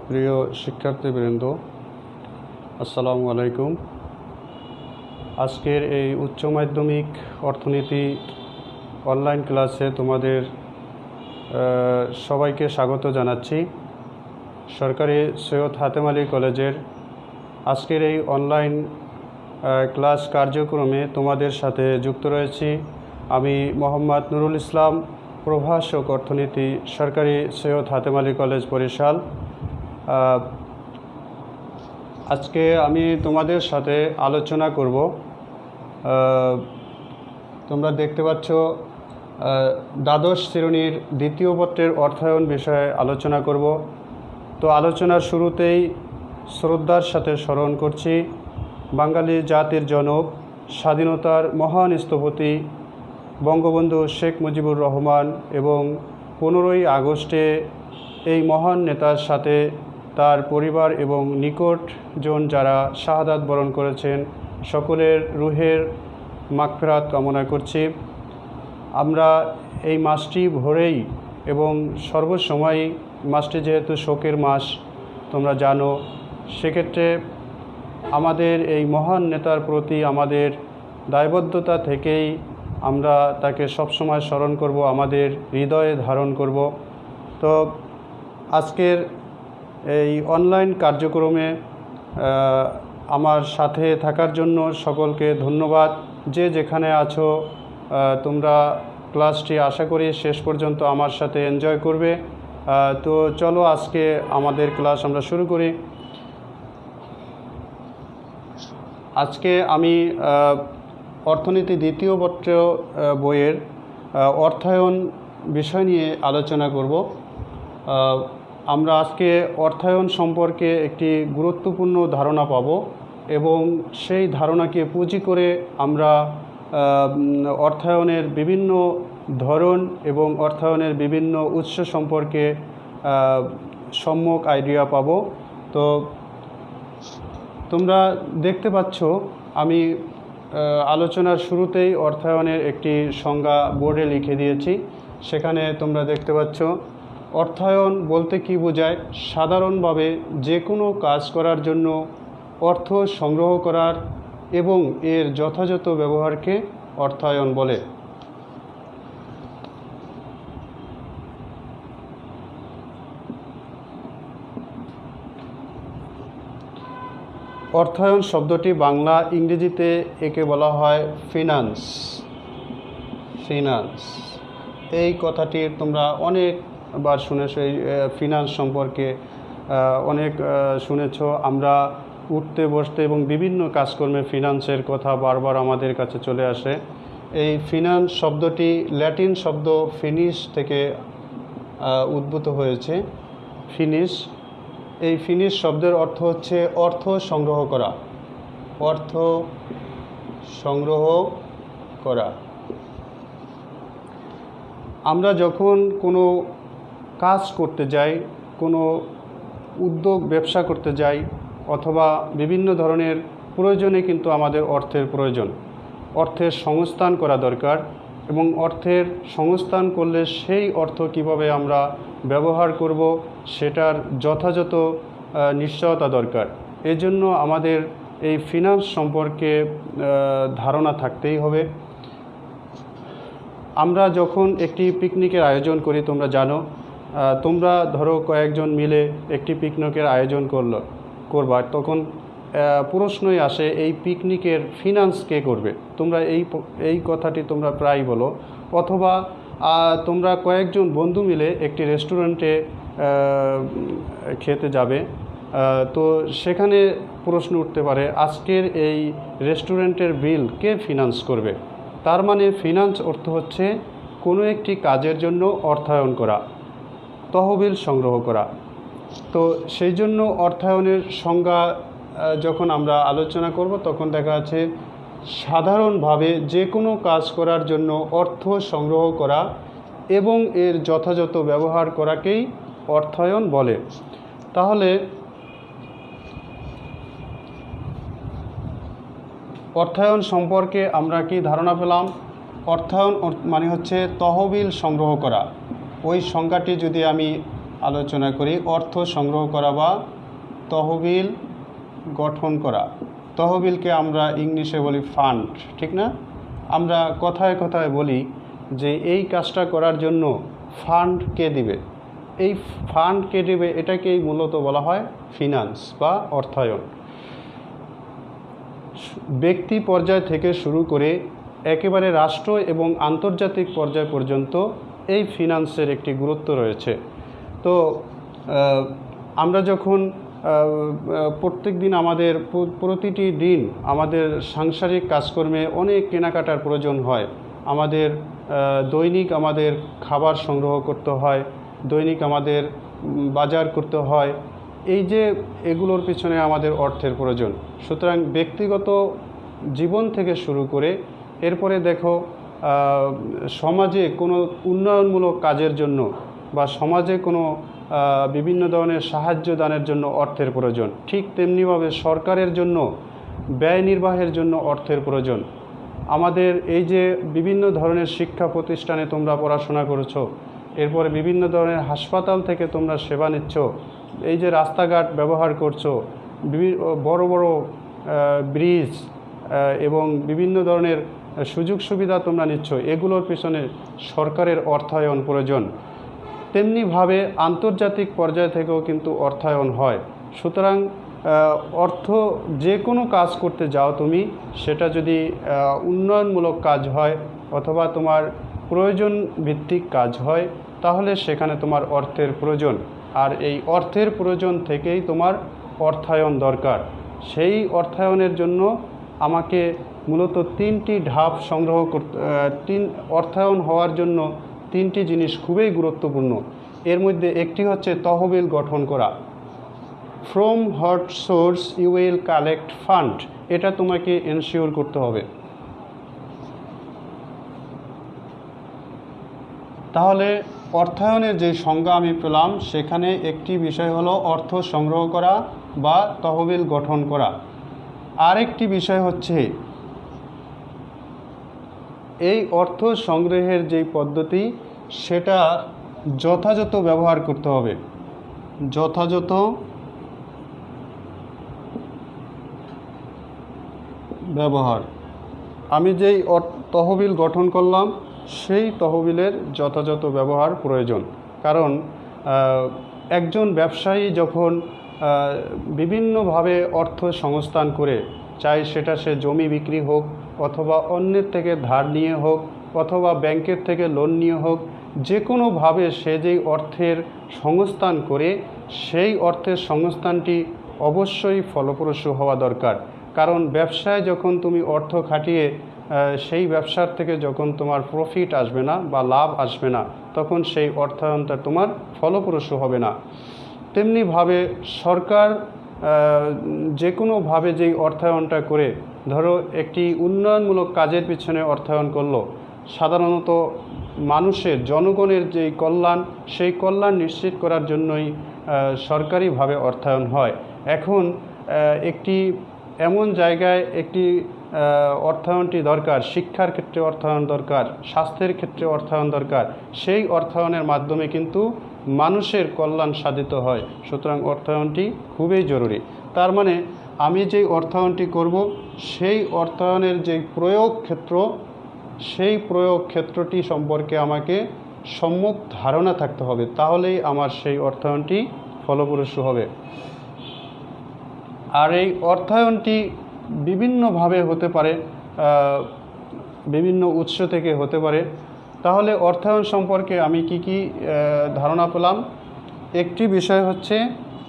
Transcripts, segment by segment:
প্রিয় শিক্ষার্থীবৃন্দ, আসসালামু আলাইকুম। আজকের এই উচ্চ মাধ্যমিক অর্থনীতি অনলাইন ক্লাসে তোমাদের সবাইকে স্বাগত জানাচ্ছি। সরকারি সৈয়দ হাতেম আলী কলেজের আজকের এই অনলাইন ক্লাস কার্যক্রমে তোমাদের সাথে যুক্ত রয়েছি আমি মোহাম্মদ নুরুল ইসলাম, প্রভাষক অর্থনীতি, সরকারি সৈয়দ হাতেম আলী কলেজ বরিশাল। আজকে আমি তোমাদের সাথে আলোচনা করব, তোমরা দেখতে পাচ্ছ দ্বাদশ শ্রেণীর দ্বিতীয় পত্রের অর্থায়ন বিষয়ে আলোচনা করব। তো আলোচনার শুরুতেই শ্রদ্ধার সাথে স্মরণ করছি বাঙালি জাতির জনক, স্বাধীনতার মহান স্থপতি বঙ্গবন্ধু শেখ মুজিবুর রহমান এবং 15ই আগস্টে এই মহান নেতার সাথে তার পরিবার এবং নিকটজন যারা শাহাদাত বরণ করেছেন সকলের রুহের মাগফিরাত কামনা করছি। আমরা এই মাসটি ভোরেই এবং সর্বসময়, মাসটি যেহেতু শোকের মাস তোমরা জানো, সেক্ষেত্রে আমাদের এই মহান নেতার প্রতি আমাদের দায়বদ্ধতা থেকেই আমরা তাকে সবসময় স্মরণ করব, আমাদের হৃদয়ে ধারণ করব। তো আজকের এই অনলাইন কার্যক্রমে আমার সাথে থাকার জন্য সকলকে ধন্যবাদ। যে যেখানে আছো তোমরা ক্লাসটি আশা করি শেষ পর্যন্ত আমার সাথে এনজয় করবে। তো চলো আজকে আমাদের ক্লাস আমরা শুরু করি। আজকে আমি অর্থনীতি দ্বিতীয় পত্র বইয়ের অর্থায়ন বিষয় নিয়ে আলোচনা করব। আমরা আজকে অর্থায়ন সম্পর্কে একটি গুরুত্বপূর্ণ ধারণা পাব এবং সেই ধারণাকে পুঁজি করে আমরা অর্থায়নের বিভিন্ন ধরন এবং অর্থায়নের বিভিন্ন উৎস সম্পর্কে সম্যক আইডিয়া পাব। তো তোমরা দেখতে পাচ্ছ আমি আলোচনার শুরুতেই অর্থায়নের একটি সংজ্ঞা বোর্ডে লিখে দিয়েছি। সেখানে তোমরা দেখতে পাচ্ছ অর্থায়ন বলতে কি বোঝায়। সাধারণভাবে যে কোনো কাজ করার জন্য অর্থ সংগ্রহ করার এবং এর যথাযথ ব্যবহারকে অর্থায়ন বলে। অর্থায়ন শব্দটি বাংলা, ইংরেজিতে একে বলা হয় ফিনান্স। এই কথাটি তোমরা অনেকবার শুনেছো, এই ফিনান্স সম্পর্কে অনেক শুনেছ। আমরা উঠতে বসতে এবং বিভিন্ন কাজকর্মে ফিনান্সের কথা বারবার আমাদের কাছে চলে আসে। এই ফিনান্স শব্দটি ল্যাটিন শব্দ ফিনিশ থেকে উদ্ভূত হয়েছে। ফিনিশ, এই ফিনিশ শব্দের অর্থ হচ্ছে অর্থ সংগ্রহ করা। অর্থ সংগ্রহ করা। আমরা যখন কোনো কাজ করতে যাই, কোনো উদ্যোগ ব্যবসা করতে যাই অথবা বিভিন্ন ধরনের প্রয়োজনে কিন্তু আমাদের অর্থের প্রয়োজন। অর্থের সংস্থান করা দরকার এবং অর্থের সংস্থান করলে সেই অর্থ কিভাবে আমরা ব্যবহার করব সেটার যথাযথ নিশ্চয়তা দরকার। এজন্য আমাদের এই ফিনান্স সম্পর্কে ধারণা থাকতেই হবে। আমরা যখন একটি পিকনিকের আয়োজন করি, তোমরা জানো, তোমরা ধরো কয়েকজন মিলে একটি পিকনিকের আয়োজন করবা, তখন প্রশ্নই আসে এই পিকনিকের ফিনান্স কে করবে। তোমরা এই কথাটি তোমরা প্রায় বলো। অথবা তোমরা কয়েকজন বন্ধু মিলে একটি রেস্টুরেন্টে খেতে যাবে, তো সেখানে প্রশ্ন উঠতে পারে আজকের এই রেস্টুরেন্টের বিল কে ফিনান্স করবে। তার মানে ফিনান্স অর্থ হচ্ছে কোনো একটি কাজের জন্য অর্থায়ন করা, তহবিল সংগ্রহ করা। তো সেই জন্য অর্থায়নের সংজ্ঞা যখন আমরা আলোচনা করব তখন দেখা যাচ্ছে সাধারণভাবে যে কোনো কাজ করার জন্য অর্থ সংগ্রহ করা এবং এর যথাযথ ব্যবহার করাকেই অর্থায়ন বলে। তাহলে অর্থায়ন সম্পর্কে আমরা কি ধারণা পেলাম? অর্থায়ন মানে হচ্ছে তহবিল সংগ্রহ করা। ওই সংজ্ঞাটি যদি আমি আলোচনা করি। অর্থ সংগ্রহ করা বা তহবিল গঠন করা। তহবিলকে আমরা ইংলিশে বলি ফান্ড, ঠিক না? আমরা কথায় কথায় বলি যে এই কাজটা করার জন্য ফান্ড কে দিবে, এই ফান্ড কে দিবে, এটাকেই মূলত বলা হয় ফিনান্স বা অর্থায়ন। ব্যক্তি পর্যায় থেকে শুরু করে একেবারে রাষ্ট্র এবং আন্তর্জাতিক পর্যায় পর্যন্ত এই ফিনান্সের একটি গুরুত্ব রয়েছে। তো আমরা যখন প্রত্যেক দিন আমাদের প্রতিটি দিন আমাদের সাংসারিক কাজকর্মে অনেক কেনাকাটার প্রয়োজন হয়, আমাদের দৈনিক আমাদের খাবার সংগ্রহ করতে হয়, দৈনিক আমাদের বাজার করতে হয়, এই যে এগুলোর পিছনে আমাদের অর্থের প্রয়োজন। সুতরাং ব্যক্তিগত জীবন থেকে শুরু করে এরপরে দেখো সমাজে কোনো উন্নয়নমূলক কাজের জন্য বা সমাজে কোনো বিভিন্ন ধরনের সাহায্য দানের জন্য অর্থের প্রয়োজন। ঠিক তেমনিভাবে সরকারের জন্য ব্যয় নির্বাহের জন্য অর্থের প্রয়োজন। আমাদের এই যে বিভিন্ন ধরনের শিক্ষা প্রতিষ্ঠানে তোমরা পড়াশোনা করেছো, এরপরে বিভিন্ন ধরনের হাসপাতাল থেকে তোমরা সেবা নিচ্ছ, এই যে রাস্তাঘাট ব্যবহার করছো, বড় বড় ব্রিজ এবং বিভিন্ন ধরনের সুযোগ সুবিধা তোমরা নিচ্ছ, এগুলোর পিছনে সরকারের অর্থায়ন প্রয়োজন। তেমনিভাবে আন্তর্জাতিক পর্যায় থেকেও কিন্তু অর্থায়ন হয়। সুতরাং অর্থ যে কোনো কাজ করতে যাও তুমি, সেটা যদি উন্নয়নমূলক কাজ হয় অথবা তোমার প্রয়োজন ভিত্তিক কাজ হয়, তাহলে সেখানে তোমার অর্থের প্রয়োজন। আর এই অর্থের প্রয়োজন থেকেই তোমার অর্থায়ন দরকার। সেই অর্থায়নের জন্য আমাকে মূলত তিনটি ধাপ সংগ্রহ করতে, অর্থায়ন হওয়ার জন্য তিনটি জিনিস খুবই গুরুত্বপূর্ণ। এর মধ্যে একটি হচ্ছে তহবিল গঠন করা। From what source you will collect fund, এটা তোমাকে এনশিওর করতে হবে। তাহলে অর্থায়নের যে সংজ্ঞা আমি পেলাম, সেখানে একটি বিষয় হলো অর্থ সংগ্রহ করা বা তহবিল গঠন করা। আরেকটি বিষয় হচ্ছে এই অর্থ সংগ্রহের যেই পদ্ধতি, সেটা যথাযথ ব্যবহার করতে হবে। যথাযথ ব্যবহার। আমি যেই তহবিল গঠন করলাম, সেই তহবিলের যথাযথ ব্যবহার প্রয়োজন। কারণ একজন ব্যবসায়ী যখন বিভিন্নভাবে অর্থ সংস্থান করে, চাই সেটা সে জমি বিক্রি হোক অথবা অন্যের থেকে ধার নিয়ে হোক অথবা ব্যাংকের থেকে লোন নিয়ে হোক, যে কোনোভাবে সে যেই অর্থের সংস্থান করে, সেই অর্থের সংস্থানটি অবশ্যই ফলপ্রসূ হওয়া দরকার। কারণ ব্যবসায় যখন তুমি অর্থ খাটিয়ে সেই ব্যবসার থেকে যখন তোমার প্রফিট আসবে না বা লাভ আসবে না, তখন সেই অর্থায়নটা তোমার ফলপ্রসূ হবে না। তেমনিভাবে সরকার যে কোনোভাবে যেই অর্থায়নটা করে, ধরো একটি উন্নয়নমূলক কাজের পিছনে অর্থায়ন করলো, সাধারণত মানুষের জনগণের যেই কল্যাণ, সেই কল্যাণ নিশ্চিত করার জন্যই সরকারিভাবে অর্থায়ন হয়। এখন একটি এমন জায়গায় একটি অর্থায়নটি দরকার, শিক্ষার ক্ষেত্রে অর্থায়ন দরকার, স্বাস্থ্যের ক্ষেত্রে অর্থায়ন দরকার। সেই অর্থায়নের মাধ্যমে কিন্তু মানুষের কল্যাণ সাধিত হয়। সুতরাং অর্থায়নটি খুবই জরুরি। তার মানে আমি যেই অর্থায়নটি করব, সেই অর্থায়নের যে প্রয়োগ ক্ষেত্র, সেই প্রয়োগ ক্ষেত্রটি সম্পর্কে আমাকে সম্যক ধারণা থাকতে হবে, তাহলেই আমার সেই অর্থায়নটি ফলপ্রসূ হবে। আর এই অর্থায়নটি বিভিন্নভাবে হতে পারে, বিভিন্ন উৎস থেকে হতে পারে। তাহলে অর্থায়ন সম্পর্কে আমি কি ধারণা পেলাম? একটি বিষয় হচ্ছে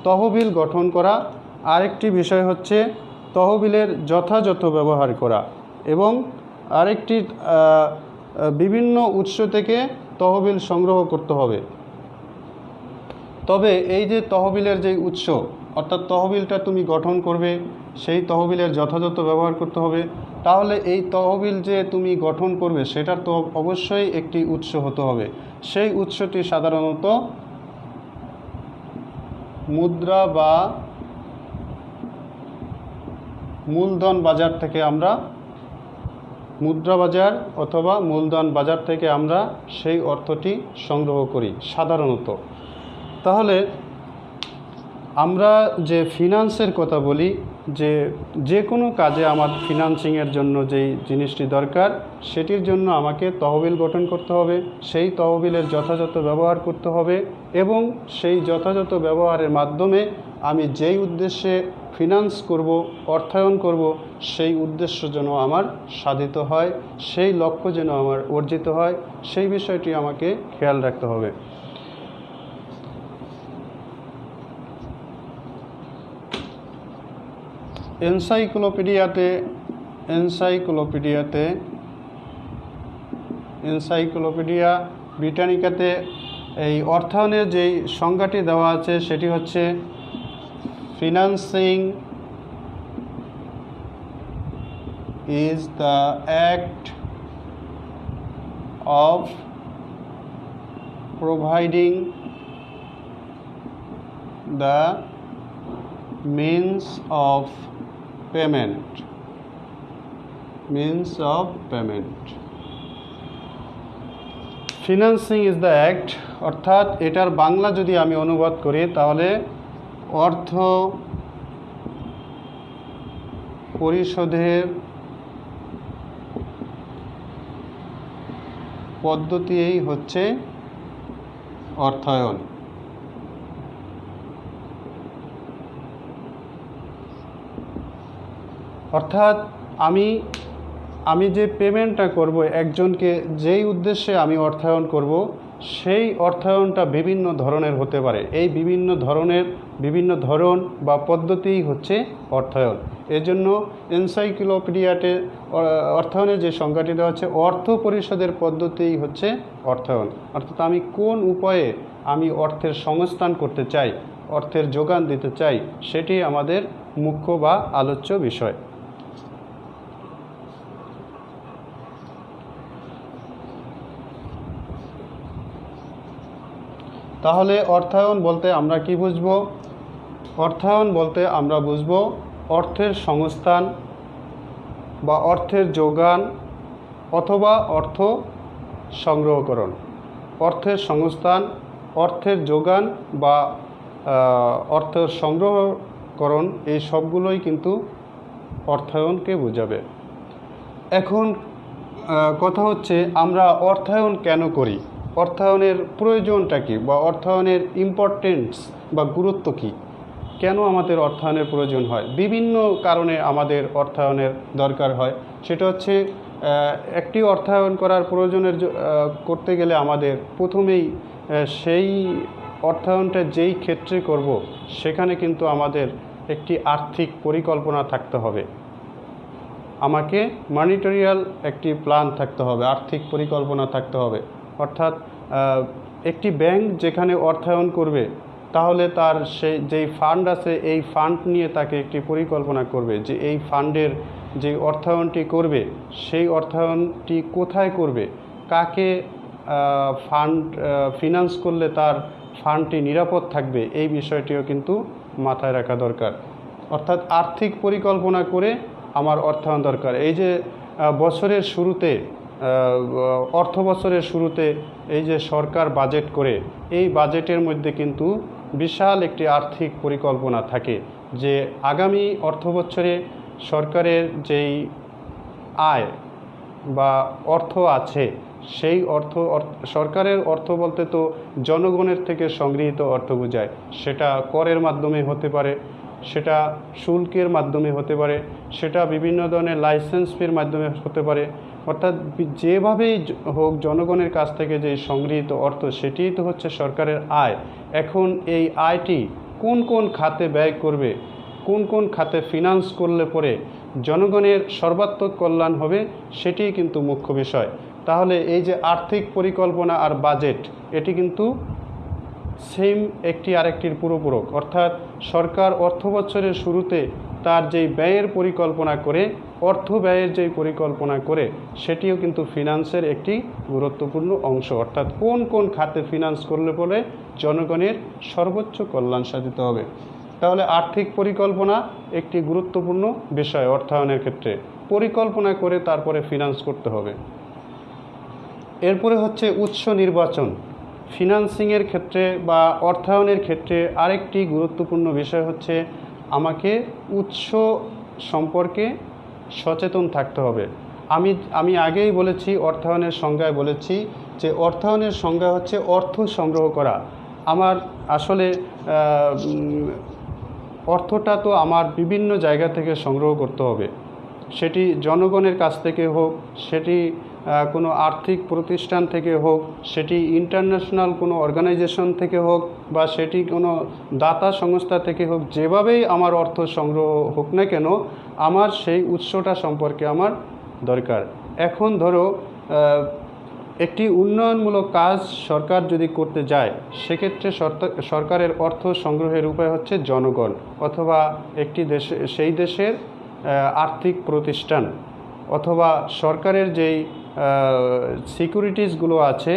তহবিল গঠন করা, আরেকটি বিষয় হচ্ছে তহবিলের যথাযথ ব্যবহার করা, এবং আরেকটি বিভিন্ন উৎস থেকে তহবিল সংগ্রহ করতে হবে। তবে এই যে তহবিলের যে উৎস, অর্থাৎ তহবিলটা তুমি গঠন করবে, সেই তহবিলের যথাযথ ব্যবহার করতে হবে। তাহলে এই তহবিল যে তুমি গঠন করবে, সেটার তো অবশ্যই একটি উৎস হতে হবে। সেই উৎসটি সাধারণত মুদ্রা বা মূলধন বাজার থেকে আমরা, মুদ্রা বাজার অথবা মূলধন বাজার থেকে আমরা সেই অর্থটি সংগ্রহ করি সাধারণত। তাহলে আমরা যে ফিনান্সের কথা বলি, যে কোনো কাজে আমার ফিনান্সিংয়ের জন্য যেই জিনিসটি দরকার সেটির জন্য আমাকে তহবিল গঠন করতে হবে, সেই তহবিলের যথাযথ ব্যবহার করতে হবে এবং সেই যথাযথ ব্যবহারের মাধ্যমে আমি যেই উদ্দেশ্যে ফিনান্স করব, অর্থায়ন করব, সেই উদ্দেশ্য যেন আমার সাধিত হয়, সেই লক্ষ্য যেন আমার অর্জিত হয়, সেই বিষয়টি আমাকে খেয়াল রাখতে হবে। এনসাইক্লোপিডিয়া ব্রিটানিকাতে এই অর্থায়নের যেই সংজ্ঞাটি দেওয়া আছে সেটি হচ্ছে financing is the act of providing the means of payment. Financing is the act, অর্থাৎ এটার বাংলা যদি আমি অনুবাদ করি তাহলে অর্থ পরিশোধের পদ্ধতিই হচ্ছে অর্থায়ন। অর্থাৎ আমি যে পেমেন্টটা করব একজনকে, যেই উদ্দেশ্যে আমি অর্থায়ন করব, সেই অর্থায়নটা বিভিন্ন ধরনের হতে পারে। এই বিভিন্ন ধরন বা পদ্ধতিই হচ্ছে অর্থায়ন। এজন্য এনসাইক্লোপিডিয়াতে অর্থায়নের যে সংজ্ঞাটি দেওয়া হচ্ছে অর্থ পরিশোধের পদ্ধতিই হচ্ছে অর্থায়ন। অর্থাৎ আমি কোন উপায়ে আমি অর্থের সংস্থান করতে চাই, অর্থের যোগান দিতে চাই, সেটি আমাদের মুখ্য বা আলোচ্য বিষয়। তাহলে অর্থায়ন বলতে আমরা কি বুঝব? অর্থায়ন বলতে আমরা বুঝব অর্থের সংস্থান বা অর্থের যোগান অথবা অর্থ সংগ্রহকরণ। অর্থের সংস্থান, অর্থের যোগান বা অর্থ সংগ্রহকরণ, এই সবগুলোই কিন্তু অর্থায়নকে বোঝাবে। এখন কথা হচ্ছে আমরা অর্থায়ন কেন করি, অর্থায়নের প্রয়োজনটা কী বা অর্থায়নের ইম্পর্টেন্স বা গুরুত্ব কী, কেন আমাদের অর্থায়নের প্রয়োজন হয়? বিভিন্ন কারণে আমাদের অর্থায়নের দরকার হয়। সেটা হচ্ছে একটি অর্থায়ন করার করতে গেলে আমাদের প্রথমেই সেই অর্থায়নটা যেই ক্ষেত্রে করব সেখানে কিন্তু আমাদের একটি আর্থিক পরিকল্পনা থাকতে হবে। আমাকে মনিটরিয়াল একটি প্ল্যান থাকতে হবে, আর্থিক পরিকল্পনা থাকতে হবে। অর্থাৎ একটি ব্যাংক যেখানে অর্থায়ন করবে তাহলে তার যেই ফান্ড আছে এই ফান্ড নিয়ে তাকে একটি পরিকল্পনা করবে যে এই ফান্ডের যে অর্থায়নটি করবে সেই অর্থায়নটি কোথায় করবে, কাকে ফিনান্স করলে তার ফান্ডটি নিরাপদ থাকবে, এই বিষয়টিও কিন্তু মাথায় রাখা দরকার। অর্থাৎ আর্থিক পরিকল্পনা করে আমার অর্থায়ন দরকার। এই যে বছরের শুরুতে, অর্থ বছরের শুরুতে এই যে সরকার বাজেট করে, এই বাজেটের মধ্যে কিন্তু বিশাল একটি আর্থিক পরিকল্পনা থাকে যে আগামী অর্থ বছরে সরকারের যেই আয় বা অর্থ আছে সেই সরকারের অর্থ বলতে তো জনগণের থেকে সংগৃহীত অর্থ বোঝায়। সেটা করের মাধ্যমে হতে পারে, সেটা শুল্কের মাধ্যমে হতে পারে, সেটা বিভিন্ন ধরনের লাইসেন্স ফির মাধ্যমে হতে পারে। অর্থাৎ যেভাবেই হোক জনগণের কাছ থেকে যে সংগৃহীত অর্থ সেটিই তো হচ্ছে সরকারের আয়। এখন এই আয়টি কোন কোন খাতে ব্যয় করবে, কোন কোন খাতে ফিনান্স করলে পরে জনগণের সর্বাত্মক কল্যাণ হবে, সেটিই কিন্তু মুখ্য বিষয়। তাহলে এই যে আর্থিক পরিকল্পনা আর বাজেট, এটি কিন্তু সেম একটি আরেকটির পরিপূরক। অর্থাৎ সরকার অর্থ বছরের শুরুতে তার যেই ব্যয়ের পরিকল্পনা করে, অর্থ ব্যয়ের যেই পরিকল্পনা করে, সেটিও কিন্তু ফিনান্সের একটি গুরুত্বপূর্ণ অংশ। অর্থাৎ কোন কোন খাতে ফিনান্স করলে পরে জনগণের সর্বোচ্চ কল্যাণ সাধিত হবে। তাহলে আর্থিক পরিকল্পনা একটি গুরুত্বপূর্ণ বিষয় অর্থায়নের ক্ষেত্রে। পরিকল্পনা করে তারপরে ফিনান্স করতে হবে। এরপরে হচ্ছে উৎস নির্বাচন। ফিনান্সিংয়ের ক্ষেত্রে বা অর্থায়নের ক্ষেত্রে আরেকটি গুরুত্বপূর্ণ বিষয় হচ্ছে আমাকে উৎস সম্পর্কে সচেতন থাকতে হবে। আমি আগেই বলেছি, অর্থায়নের সংজ্ঞায় বলেছি যে অর্থায়নের সংজ্ঞা হচ্ছে অর্থ সংগ্রহ করা। আমার আসলে অর্থটা তো আমার বিভিন্ন জায়গা থেকে সংগ্রহ করতে হবে, সেটি জনগণের কাছ থেকে হোক, সেটি কোনো আর্থিক প্রতিষ্ঠান থেকে হোক, সেটি ইন্টারন্যাশনাল কোনো অর্গানাইজেশন থেকে হোক, বা সেটি কোনো দাতা সংস্থা থেকে হোক। যেভাবেই আমার অর্থ সংগ্রহ হোক না কেন, আমার সেই উৎসটা সম্পর্কে আমার দরকার। এখন ধরো একটি উন্নয়নমূলক কাজ সরকার যদি করতে যায়, সেক্ষেত্রে সরকারের অর্থ সংগ্রহের উপায় হচ্ছে জনগণ অথবা একটি দেশে সেই দেশের আর্থিক প্রতিষ্ঠান, অথবা সরকারের যেই সিকিউরিটিসগুলো আছে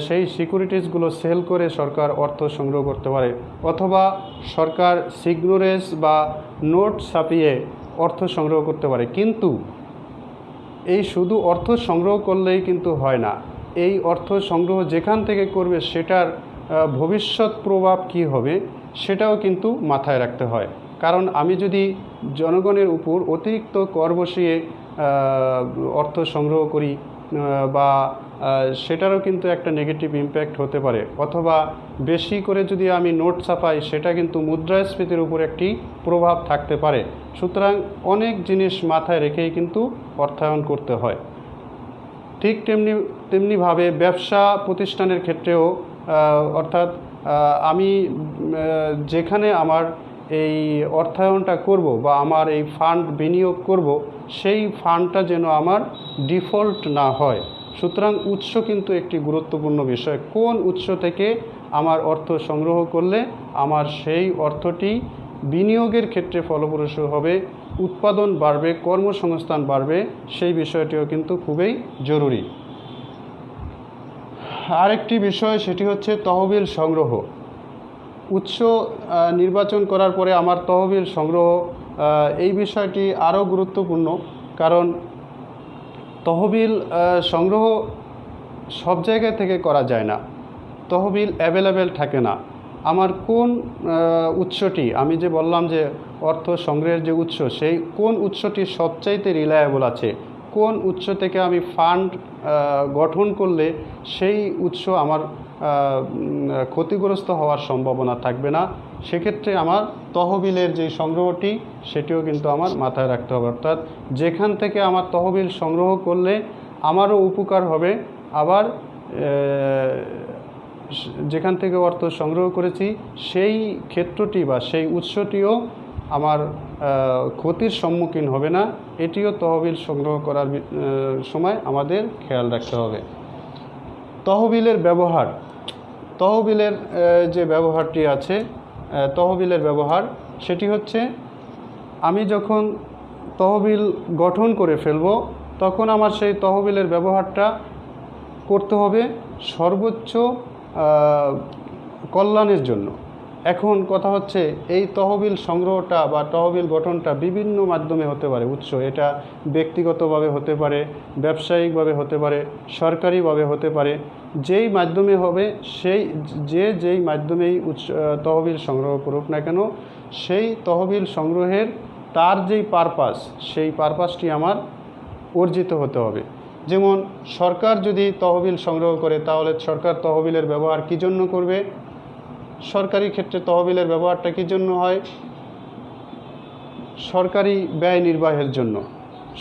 সেই সিকিউরিটিসগুলো সেল করে সরকার অর্থ সংগ্রহ করতে পারে, অথবা সরকার সিগনোরেজ বা নোট ছাপিয়ে অর্থ সংগ্রহ করতে পারে। কিন্তু এই শুধু অর্থ সংগ্রহ করলেই কিন্তু হয় না। এই অর্থ সংগ্রহ যেখান থেকে করবে সেটার ভবিষ্যৎ প্রভাব কী হবে সেটাও কিন্তু মাথায় রাখতে হয়। কারণ আমি যদি জনগণের উপর অতিরিক্ত কর বসিয়ে অর্থ সংগ্রহ করি বা সেটারও কিন্তু একটা নেগেটিভ ইম্প্যাক্ট হতে পারে, অথবা বেশি করে যদি আমি নোট ছাপাই সেটা কিন্তু মুদ্রাস্ফীতির উপর একটি প্রভাব থাকতে পারে। সুতরাং অনেক জিনিস মাথায় রেখেই কিন্তু অর্থায়ন করতে হয়। ঠিক তেমনিভাবে ব্যবসা প্রতিষ্ঠানের ক্ষেত্রেও অর্থাৎ আমি যেখানে আমার এই অর্থায়নটা করব বা আমার এই ফান্ড বিনিয়োগ করব, সেই ফান্ডটা যেন আমার ডিফল্ট না হয়। সুতরাং উৎস কিন্তু একটি গুরুত্বপূর্ণ বিষয়। কোন উৎস থেকে আমার অর্থ সংগ্রহ করলে আমার সেই অর্থটি বিনিয়োগের ক্ষেত্রে ফলপ্রসূ হবে, উৎপাদন বাড়বে, কর্মসংস্থান বাড়বে, সেই বিষয়টিও কিন্তু খুবই জরুরি। আরেকটি বিষয় সেটি হচ্ছে তহবিল সংগ্রহ। উৎস নির্বাচন করার পরে আমার তহবিল সংগ্রহ, এই বিষয়টি আরও গুরুত্বপূর্ণ। কারণ তহবিল সংগ্রহ সব জায়গা থেকে করা যায় না, তহবিল অ্যাভেলেবেল থাকে না। আমার কোন উৎসটি, আমি যে বললাম যে অর্থ সংগ্রহের যে উৎস, সেই কোন উৎসটি সবচাইতে রিলায়েবল আছে, কোন উৎস থেকে আমি ফান্ড গঠন করলে সেই উৎস আমার ক্ষতিগ্রস্ত হওয়ার সম্ভাবনা থাকবে না, সেক্ষেত্রে আমার তহবিলের যে সংগ্রহটি সেটিও কিন্তু আমার মাথায় রাখতে হবে। অর্থাৎ যেখান থেকে আমার তহবিল সংগ্রহ করলে আমারও উপকার হবে, আবার যেখান থেকে অর্থ সংগ্রহ করেছি সেই ক্ষেত্রটি বা সেই উৎসটিও আমার ক্ষতির সম্মুখীন হবে না, এটিও তহবিল সংগ্রহ করার সময় আমাদের খেয়াল রাখতে হবে। তহবিলের ব্যবহার, তহবিলের যে ব্যবহারটি আছে, তহবিলের ব্যবহার সেটি হচ্ছে আমি যখন তহবিল গঠন করে ফেলব তখন আমার সেই তহবিলের ব্যবহারটা করতে হবে সর্বোচ্চ কল্যাণের জন্য। এখন কথা হচ্ছে এই তহবিল সংগ্রহটা বা তহবিল গঠনটা বিভিন্ন মাধ্যমে হতে পারে। উৎস এটা ব্যক্তিগতভাবে হতে পারে, ব্যবসায়িকভাবে হতে পারে, সরকারিভাবে হতে পারে। যেই মাধ্যমে হবে যেই মাধ্যমেই তহবিল সংগ্রহ করুক না কেন, সেই তহবিল সংগ্রহের তার যেই পারপাস, সেই পারপাসটি আমার অর্জিত হতে হবে। যেমন সরকার যদি তহবিল সংগ্রহ করে, তাহলে সরকার তহবিলের ব্যবহার কী জন্য করবে? সরকারি ক্ষেত্রে তহবিলের ব্যবহারটা কী জন্য হয়? সরকারি ব্যয় নির্বাহের জন্য।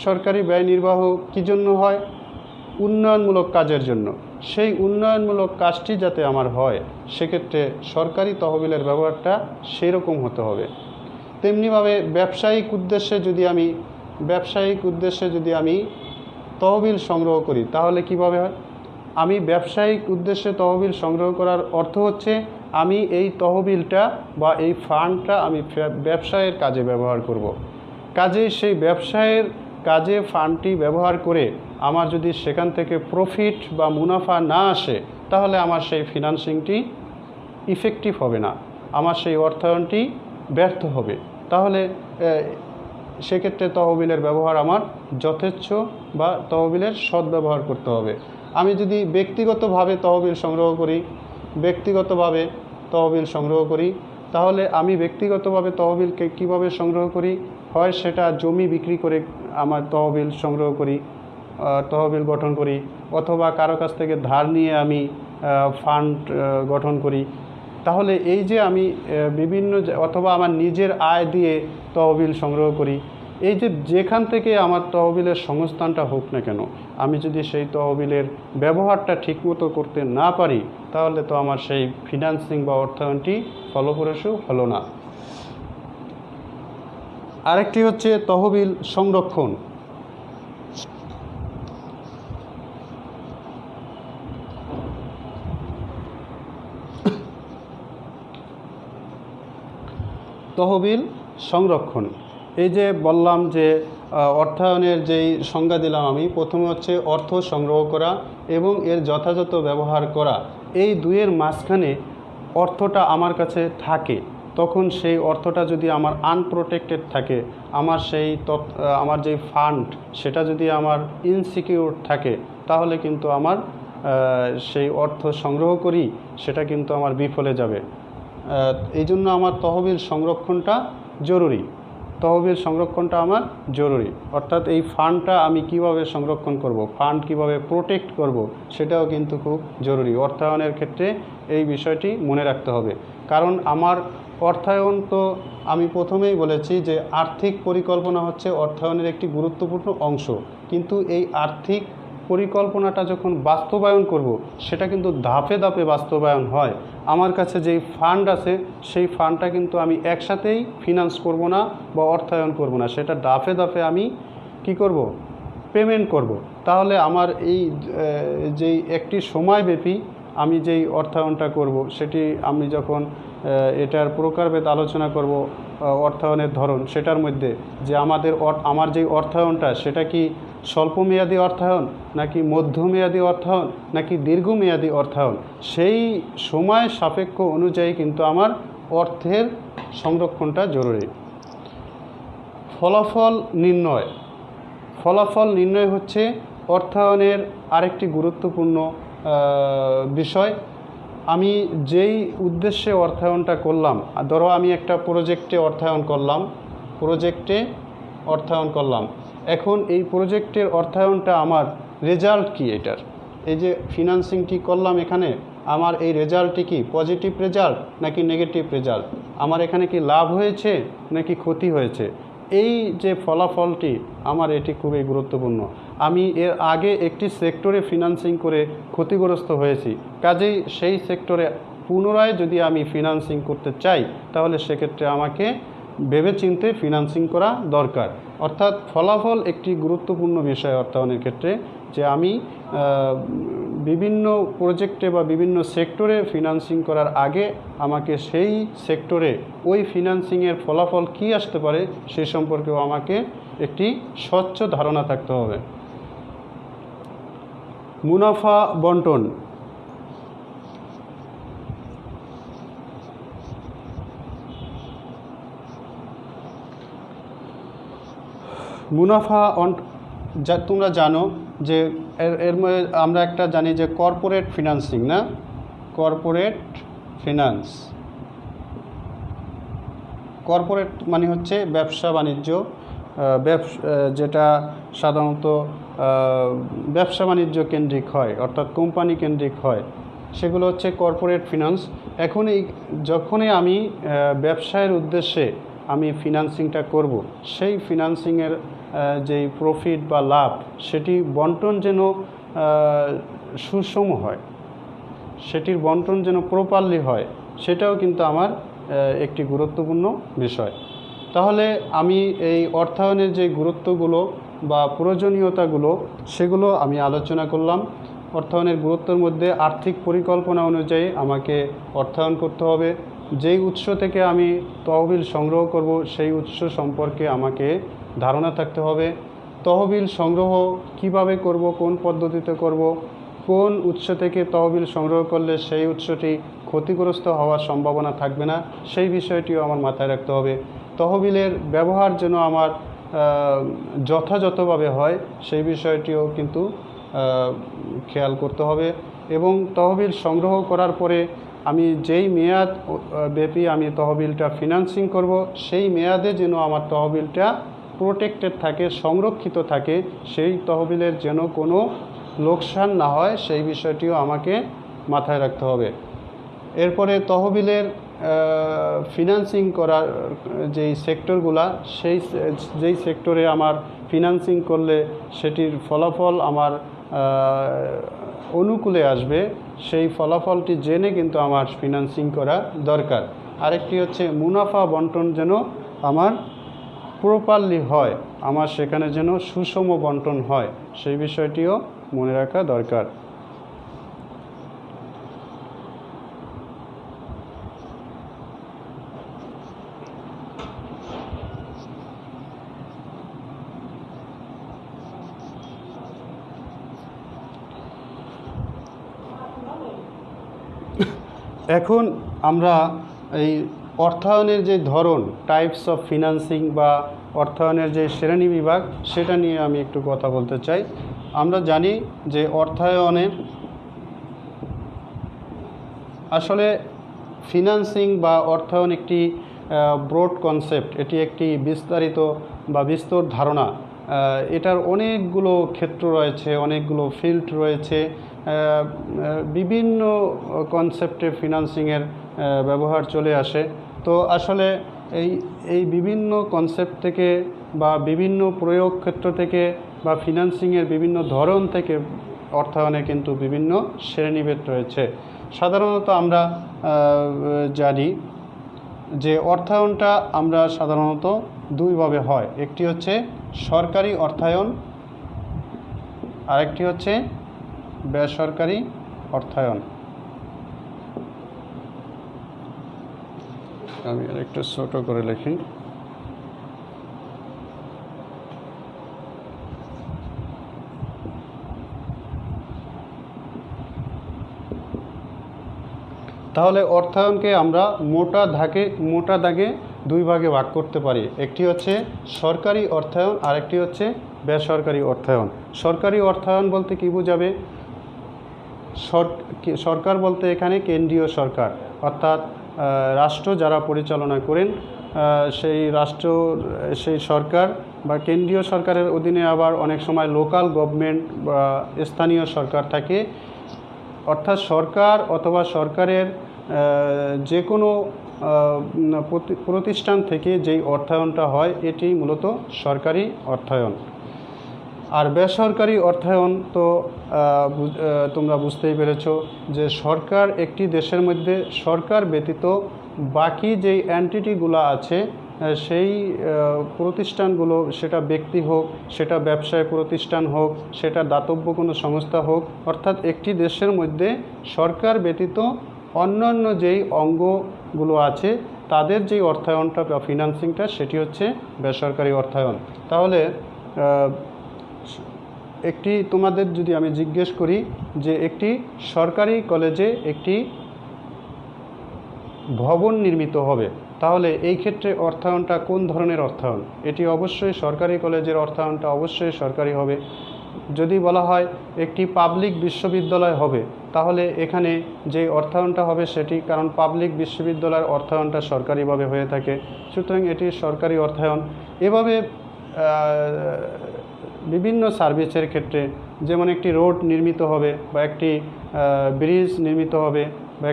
সরকারি ব্যয় নির্বাহ কী জন্য হয়? উন্নয়নমূলক কাজের জন্য। সেই উন্নয়নমূলক কাজটি যাতে আমার হয়, সেক্ষেত্রে সরকারি তহবিলের ব্যবহারটা সেই রকম হতে হবে। তেমনিভাবে ব্যবসায়িক উদ্দেশ্যে যদি আমি তহবিল সংগ্রহ করি, তাহলে কিভাবে হয়? আমি ব্যবসায়িক উদ্দেশ্যে তহবিল সংগ্রহ করার অর্থ হচ্ছে আমি এই তহবিলটা বা এই ফান্ডটা আমি ব্যবসায়ের কাজে ব্যবহার করব। কাজে সেই ব্যবসায়ের কাজে ফান্ডটি ব্যবহার করে আমার যদি সেখান থেকে প্রফিট বা মুনাফা না আসে, তাহলে আমার সেই ফিনান্সিংটি ইফেক্টিভ হবে না, আমার সেই অর্থায়নটি ব্যর্থ হবে। তাহলে সেক্ষেত্রে তহবিলের ব্যবহার আমার যথেচ্ছ বা তহবিলের সদ্ব্যবহার করতে হবে। আমি যদি ব্যক্তিগতভাবে তহবিল সংগ্রহ করি, ব্যক্তিগতভাবে তহবিল সংগ্রহ করি। তাহলে আমি ব্যক্তিগতভাবে তহবিলকে কিভাবে সংগ্রহ করি? হয় সেটা জমি বিক্রি করে আমার তহবিল সংগ্রহ করি, তহবিল গঠন করি, অথবা কারো কাছ থেকে ধার নিয়ে আমি ফান্ড গঠন করি। তাহলে এই যে আমি বিভিন্ন অথবা আমার নিজের আয় দিয়ে তহবিল সংগ্রহ করি, এই যে যেখান থেকে আমার তহবিলের সংস্থানটা হোক না কেন, আমি যদি সেই তহবিলের ব্যবহারটা ঠিকমতো করতে না পারি, তাহলে তো আমার সেই ফিনান্সিং বা অর্থায়নটি ফলপ্রসূ হলো না। আরেকটি হচ্ছে তহবিল সংরক্ষণ। তহবিল সংরক্ষণ, এই যে বললাম যে অর্থায়নের যেই সংজ্ঞা দিলাম আমি, প্রথমে হচ্ছে অর্থ সংগ্রহ করা এবং এর যথাযথ ব্যবহার করা। এই দুইয়ের মাঝখানে অর্থটা আমার কাছে থাকে, তখন সেই অর্থটা যদি আমার আনপ্রোটেক্টেড থাকে, আমার সেই আমার যেই ফান্ড সেটা যদি আমার ইনসিকিউর থাকে, তাহলে কিন্তু আমার সেই অর্থ সংগ্রহ করি সেটা কিন্তু আমার বিফলে যাবে। এই জন্য আমার তহবিল সংরক্ষণটা জরুরি। তহবিল সংরক্ষণটা আমার জরুরি, অর্থাৎ এই ফান্ডটা আমি কিভাবে সংরক্ষণ করব, ফান্ড কিভাবে প্রোটেক্ট করব, সেটাও কিন্তু খুব জরুরি। অর্থায়নের ক্ষেত্রে এই বিষয়টি মনে রাখতে হবে। কারণ আমার অর্থায়ন তো আমি প্রথমেই বলেছি যে আর্থিক পরিকল্পনা হচ্ছে অর্থায়নের একটি গুরুত্বপূর্ণ অংশ, কিন্তু এই আর্থিক পরিকল্পনাটা যখন বাস্তবায়ন করব, সেটা কিন্তু ধাপে ধাপে বাস্তবায়ন হয়। আমার কাছে যেই ফান্ড আছে সেই ফান্ডটা কিন্তু আমি একসাথেই ফিনান্স করব না বা অর্থায়ন করব না, সেটা ধাপে ধাপে আমি কি করব, পেমেন্ট করব। তাহলে আমার এই যেই একটি সময়ব্যাপী আমি যেই অর্থায়নটা করব, সেটি আমি যখন এটার প্রকারভেদ আলোচনা করব, অর্থায়নের ধরন, সেটার মধ্যে যে আমার যেই অর্থায়নটা সেটা কি স্বল্পমেয়াদী অর্থায়ন নাকি মধ্যমেয়াদী অর্থায়ন নাকি দীর্ঘমেয়াদী অর্থায়ন, সেই সময় সাপেক্ষ অনুযায়ী কিন্তু আমার অর্থের সংরক্ষণটা জরুরি। ফলাফল নির্ণয়। ফলাফল নির্ণয় হচ্ছে অর্থায়নের আরেকটি গুরুত্বপূর্ণ বিষয়। আমি যেই উদ্দেশ্যে অর্থায়নটা করলাম, ধরো আমি একটা প্রজেক্টে অর্থায়ন করলাম, এখন এই প্রজেক্টের অর্থায়নটা আমার রেজাল্ট কি, এটার এই যে ফিনান্সিংটি করলাম এখানে, আমার এই রেজাল্টটি কি পজিটিভ রেজাল্ট নাকি নেগেটিভ রেজাল্ট, আমার এখানে কি লাভ হয়েছে নাকি ক্ষতি হয়েছে, এই যে ফলাফলটি আমার এটি খুবই গুরুত্বপূর্ণ। আমি এর আগে একটি সেক্টরে ফিনান্সিং করে ক্ষতিগ্রস্ত হয়েছি, কাজেই সেই সেক্টরে পুনরায় যদি আমি ফিনান্সিং করতে চাই, তাহলে সেক্ষেত্রে আমাকে ভেবেচিন্তে ফিনান্সিং করা দরকার। অর্থাৎ ফলাফল একটি গুরুত্বপূর্ণ বিষয় অর্থায়নের ক্ষেত্রে, যে আমি বিভিন্ন প্রজেক্টে বা বিভিন্ন সেক্টরে ফিনান্সিং করার আগে আমাকে সেই সেক্টরে ওই ফিনান্সিংয়ের ফলাফল কী আসতে পারে সে সম্পর্কেও আমাকে একটি স্বচ্ছ ধারণা থাকতে হবে। মুনাফা বন্টন। মুনাফা যা তোমরা জানো যে এর মধ্যে আমরা একটা জানি যে কর্পোরেট ফিনান্সিং, না, কর্পোরেট ফিনান্স, কর্পোরেট মানে হচ্ছে ব্যবসা বাণিজ্য, যেটা সাধারণত ব্যবসা বাণিজ্য কেন্দ্রিক হয়, অর্থাৎ কোম্পানি কেন্দ্রিক হয়, সেগুলো হচ্ছে কর্পোরেট ফিনান্স। এখন যখনই আমি ব্যবসায়ের উদ্দেশ্যে আমি ফিনান্সিংটা করব, সেই ফিনান্সিংয়ের যেই প্রফিট বা লাভ সেটি বন্টন যেন সুষম হয়, সেটির বন্টন যেন প্রপারলি হয়, সেটাও কিন্তু আমার একটি গুরুত্বপূর্ণ বিষয়। তাহলে আমি এই অর্থায়নের যে গুরুত্বগুলো বা প্রয়োজনীয়তাগুলো সেগুলো আমি আলোচনা করলাম। অর্থায়নের গুরুত্বের মধ্যে আর্থিক পরিকল্পনা অনুযায়ী আমাকে অর্থায়ন করতে হবে। যেই উৎস থেকে আমি তহবিল সংগ্রহ করব সেই উৎস সম্পর্কে আমাকে ধারণা থাকতে হবে। তহবিল সংগ্রহ কিভাবে করব, কোন পদ্ধতিতে করব, কোন উৎস থেকে তহবিল সংগ্রহ করলে সেই উৎসটি ক্ষতিগ্রস্ত হওয়ার সম্ভাবনা থাকবে না, সেই বিষয়টিও আমার মাথায় রাখতে হবে। তহবিলের ব্যবহার যেন আমার যথাযথভাবে হয় সেই বিষয়টিও কিন্তু খেয়াল করতে হবে। এবং তহবিল সংগ্রহ করার পরে আমি যেই মেয়াদ ব্যাপী আমি তহবিলটা ফিনান্সিং করব, সেই মেয়াদে যেন আমার তহবিলটা প্রোটেক্টেড থাকে, সংরক্ষিত থাকে, সেই তহবিলের যেন কোনো লোকসান না হয়, সেই বিষয়টিও আমাকে মাথায় রাখতে হবে। এরপরে তহবিলের ফিনান্সিং করার যেই সেক্টরগুলা, যেই সেক্টরে আমার ফিনান্সিং করলে সেটির ফলাফল আমার অনুকূলে আসবে, সেই ফলাফলটি জেনে কিন্তু আমার ফিনান্সিং করা দরকার। আরেকটি হচ্ছে মুনাফা বন্টন যেন আমার প্রপারলি হয়, আমার সেখানে যেন সুষম বন্টন হয়, সেই বিষয়টিও মনে রাখা দরকার। এখন আমরা এই অর্থায়নের যে ধরন, টাইপস অফ ফিনান্সিং বা অর্থায়নের যে শ্রেণী বিভাগ, সেটা নিয়ে আমি একটু কথা বলতে চাই। আমরা জানি যে অর্থায়নে আসলে ফিনান্সিং বা অর্থায়ন একটি ব্রড কনসেপ্ট, এটি একটি বিস্তারিত বা বিস্তর ধারণা। এটার অনেকগুলো ক্ষেত্র রয়েছে, অনেকগুলো ফিল্ড রয়েছে, বিভিন্ন কনসেপ্টে ফিনান্সিংয়ের ব্যবহার চলে আসে। তো আসলে এই বিভিন্ন কনসেপ্ট থেকে বা বিভিন্ন প্রয়োগ ক্ষেত্র থেকে বা ফিনান্সিংয়ের বিভিন্ন ধরন থেকে অর্থায়নে কিন্তু বিভিন্ন শ্রেণীভেদ রয়েছে। সাধারণত আমরা জানি যে অর্থায়নটা আমরা সাধারণত দুইভাবে হয়, একটি হচ্ছে সরকারি অর্থায়ন, আরেকটি হচ্ছে বেসরকারি অর্থায়ন। আমি আরেকটু ছোট করে লিখি। তাহলে অর্থায়নকে আমরা মোটা দাগে দুই ভাগে ভাগ করতে পারি। একটি হচ্ছে সরকারি অর্থায়ন, আরেকটি হচ্ছে বেসরকারি অর্থায়ন। সরকারি অর্থায়ন বলতে কি বোঝাবে? সরকার বলতে এখানে কেন্দ্রীয় সরকার, অর্থাৎ রাষ্ট্র যারা পরিচালনা করেন, সেই সরকার বা কেন্দ্রীয় সরকারের অধীনে আবার অনেক সময় লোকাল গভর্নমেন্ট বা স্থানীয় সরকার থাকে। অর্থাৎ সরকার অথবা সরকারের যে কোনো প্রতিষ্ঠান থেকে যেই অর্থায়নটা হয়, এটি মূলত সরকারি অর্থায়ন। আর বেসরকারি অর্থায়ন তো তোমরা বুঝতেই পেরেছ যে সরকার একটি দেশের মধ্যে সরকার ব্যতীত বাকি যেই এন্টিটিগুলো আছে, সেই প্রতিষ্ঠানগুলো, সেটা ব্যক্তি হোক, সেটা ব্যবসায় প্রতিষ্ঠান হোক, সেটা দাতব্য কোনো সংস্থা হোক, অর্থাৎ একটি দেশের মধ্যে সরকার ব্যতীত অন্যান্য যেই অঙ্গগুলো আছে, তাদের যেই অর্থায়নটা বা ফিনান্সিংটা, সেটি হচ্ছে বেসরকারি অর্থায়ন। তাহলে তোমাদের যদি আমি জিজ্ঞেস করি যে একটি সরকারি কলেজে একটি ভবন নির্মিত হবে, তাহলে এই ক্ষেত্রে অর্থায়নটা কোন ধরনের অর্থায়ন? এটি অবশ্যই সরকারি কলেজের অর্থায়নটা অবশ্যই সরকারি হবে। যদি বলা হয় একটি পাবলিক বিশ্ববিদ্যালয় হবে, তাহলে এখানে যে অর্থায়নটা হবে সেটি, কারণ পাবলিক বিশ্ববিদ্যালয়ের অর্থায়নটা সরকারিভাবে হয়ে থাকে, সুতরাং এটি সরকারি অর্থায়ন। এভাবে বিভিন্ন সার্ভিসের ক্ষেত্রে, যেমন একটি রোড নির্মিত হবে বা একটি ব্রিজ নির্মিত হবে বা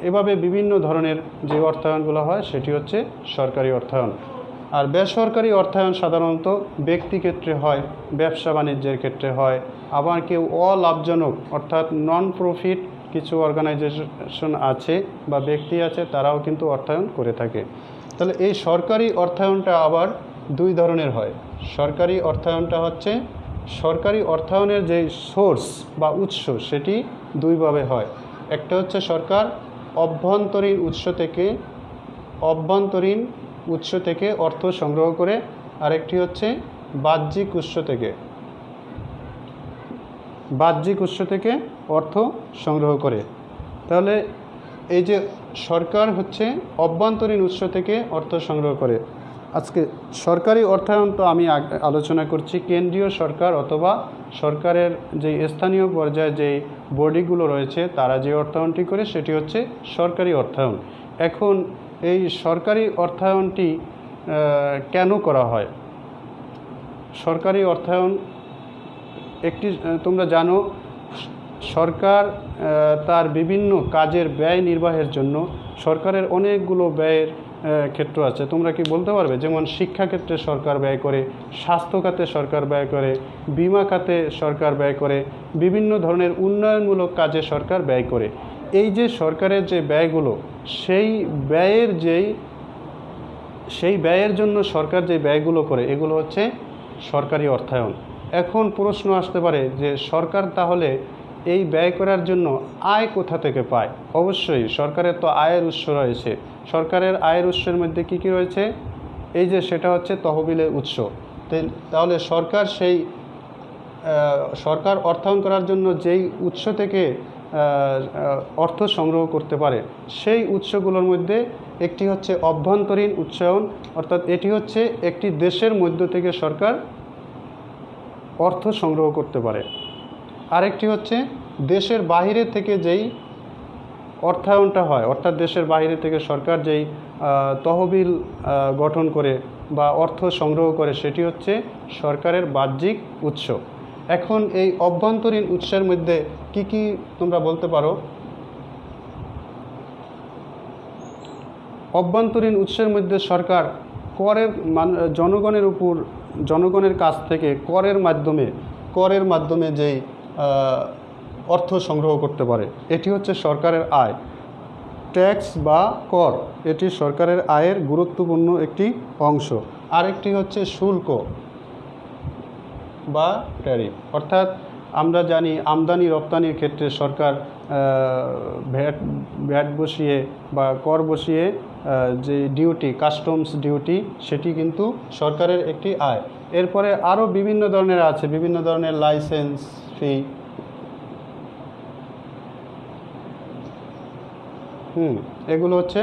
এভাবে বিভিন্ন ধরনের যে অর্থায়নগুলো হয়, সেটি হচ্ছে সরকারি অর্থায়ন। আর বেসরকারি অর্থায়ন সাধারণত ব্যক্তি ক্ষেত্রে হয়, ব্যবসা বাণিজ্যের ক্ষেত্রে হয়, আবার কেউ অলাভজনক অর্থাৎ নন প্রফিট কিছু অর্গানাইজেশন আছে বা ব্যক্তি আছে, তারাও কিন্তু অর্থায়ন করে থাকে। তাহলে এই সরকারি অর্থায়নটা আবার দুই ধরনের হয়। সরকারি অর্থায়নটা হচ্ছে, সরকারি অর্থায়নের যে সোর্স বা উৎস, সেটি দুইভাবে হয়। একটা হচ্ছে সরকার অভ্যন্তরীণ উৎস থেকে অর্থ সংগ্রহ করে, আরেকটি হচ্ছে বাহ্যিক উৎস থেকে অর্থ সংগ্রহ করে। তাহলে এই যে সরকার হচ্ছে অভ্যন্তরীণ উৎস থেকে অর্থ সংগ্রহ করে। আজকে সরকারি অর্থায়ন তো আমি আলোচনা করছি কেন্দ্রীয় সরকার অথবা সরকারের যে স্থানীয় পর্যায়ে যে বডিগুলো রয়েছে তারা যে অর্থায়নটি করে সেটি হচ্ছে সরকারি অর্থায়ন। এখন এই সরকারি অর্থায়নটি কেন করা হয়? সরকারি অর্থায়ন একটি, তোমরা জানো, সরকার তার বিভিন্ন কাজের ব্যয় নির্বাহের জন্য সরকারের অনেকগুলো ব্যয়ের ক্ষেত্র আছে। তোমরা কি বলতে পারবে? যেমন শিক্ষা ক্ষেত্রে সরকার ব্যয় করে, স্বাস্থ্য খাতে সরকার ব্যয় করে, বিমা খাতে সরকার ব্যয় করে, বিভিন্ন ধরনের উন্নয়নমূলক কাজে সরকার ব্যয় করে। এই যে সরকারের যে ব্যয়গুলো, সেই ব্যয়ের জন্য সরকার যে ব্যয়গুলো করে এগুলো হচ্ছে সরকারি অর্থায়ন। এখন প্রশ্ন আসতে পারে যে সরকার তাহলে এই ব্যয় করার জন্য আয় কোথা থেকে পায়? অবশ্যই সরকারের তো আয়ের উৎস রয়েছে। সরকারের আয়ের উৎসের মধ্যে কী কী রয়েছে? এই যে সেটা হচ্ছে তহবিলের উৎস। তাহলে সরকার অর্থায়ন করার জন্য যেই উৎস থেকে অর্থ সংগ্রহ করতে পারে সেই উৎসগুলোর মধ্যে একটি হচ্ছে অভ্যন্তরীণ উৎসায়ন, অর্থাৎ এটি হচ্ছে একটি দেশের মধ্য থেকে সরকার অর্থ সংগ্রহ করতে পারে। আরেকটি হচ্ছে দেশের বাইরে থেকে যেই অর্থায়নটা হয়, অর্থাৎ দেশের বাইরে থেকে সরকার যেই তহবিল গঠন করে বা অর্থ সংগ্রহ করে সেটি হচ্ছে সরকারের বাহ্যিক উৎস। এখন এই অভ্যন্তরীণ উৎসের মধ্যে কি কি তোমরা বলতে পারো? অভ্যন্তরীণ উৎসের মধ্যে সরকার জনগণের কাছ থেকে করের মাধ্যমে যেই অর্থ সংগ্রহ করতে পারে এটি হচ্ছে সরকারের আয়। ট্যাক্স বা কর এটি সরকারের আয়ের গুরুত্বপূর্ণ একটি অংশ। আরেকটি হচ্ছে শুল্ক বা ট্যারিফ, অর্থাৎ আমরা জানি আমদানি রপ্তানির ক্ষেত্রে সরকার ভ্যাট বসিয়ে বা কর বসিয়ে যে ডিউটি, কাস্টমস ডিউটি, সেটি কিন্তু সরকারের একটি আয়। এরপরে আরও বিভিন্ন ধরনের আছে, বিভিন্ন ধরনের লাইসেন্স ফি, এগুলো হচ্ছে